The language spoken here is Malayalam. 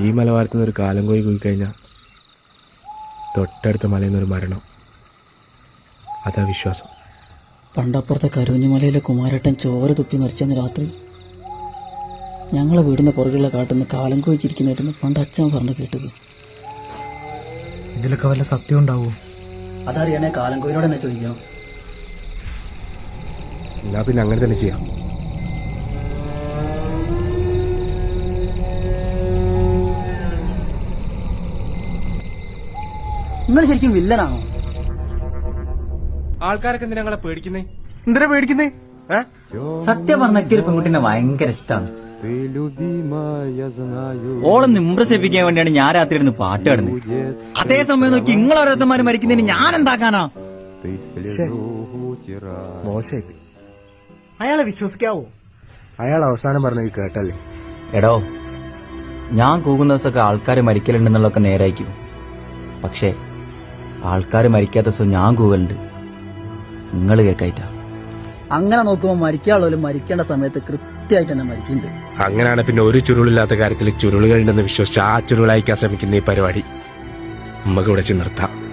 ഈ മലവാരത്തുനിന്ന് ഒരു കാലം കോയി കൂയിക്കഴിഞ്ഞാൽ തൊട്ടടുത്ത മലയിൽ നിന്നൊരു മരണം. അതാ വിശ്വാസം. പണ്ടപ്പുറത്തെ കരുഞ്ഞുമലയിലെ കുമാരേട്ടൻ ചോര തുപ്പി മരിച്ചെന്ന് രാത്രി ഞങ്ങളെ വീടിന്റെ പുറകുള്ള കാട്ടുന്ന കാലം കോയിച്ചിരിക്കുന്നതായിട്ടെന്ന് പണ്ട് അച്ഛൻ പറഞ്ഞു കേട്ടത്. ഇതിലൊക്കെ വല്ല സത്യം ഉണ്ടാവൂ? അതറിയണേ കാലം കോയിനോട് തന്നെ ചോദിക്കണം. എന്നാ പിന്നെ അങ്ങനെ തന്നെ ചെയ്യാം. നിങ്ങൾ ശരിക്കും വില്ലനാണോ? ആൾക്കാരൊക്കെ എന്തിനാ ഞങ്ങളെ പേടിക്കുന്നേ? എന്തിനാ പേടിക്കുന്നേ? സത്യം പറഞ്ഞ ഒരു പെൺകുട്ടിനെ ഭയങ്കര ഇഷ്ടമാണ്. ഓളൊന്ന് ഇംപ്രസ് ചെയ്യിപ്പിക്കാൻ വേണ്ടിയാണ് ഞാൻ രാത്രി ഇരുന്ന് പാട്ട് പാടുന്നത്. അതേസമയം നോക്കി നിങ്ങൾ ഓരോരുത്തന്മാര് മരിക്കുന്നതിന് ഞാൻ എന്താക്കാനാ? മോശമായി. അയാളെ വിശ്വസിക്കാവോ? അയാൾ അവസാനം പറഞ്ഞത് കേട്ടല്ലേ? എടോ, ഞാൻ കൂകുന്ന ദിവസമൊക്കെ ആൾക്കാർ മരിക്കലുണ്ടെന്നുള്ളതൊക്കെ നേരായിരിക്കും. പക്ഷേ ആൾക്കാർ മരിക്കാത്ത ദിവസം ഞാൻ കൂകലുണ്ട്. നിങ്ങൾ കേക്കായിട്ടാ. അങ്ങനെ നോക്കുമ്പോ മരിക്കാനുള്ളവരും മരിക്കേണ്ട സമയത്ത് കൃത്യമായിട്ട് തന്നെ മരിക്കുന്നുണ്ട്. അങ്ങനെയാണ് പിന്നെ ഒരു ചുരുളില്ലാത്ത കാര്യത്തിൽ ചുരുളുകളുണ്ടെന്ന് വിശ്വസിച്ച് ആ ചുരുളയക്കാൻ ശ്രമിക്കുന്ന ഈ പരിപാടി നമുക്ക് ഇവിടെ നിർത്താം.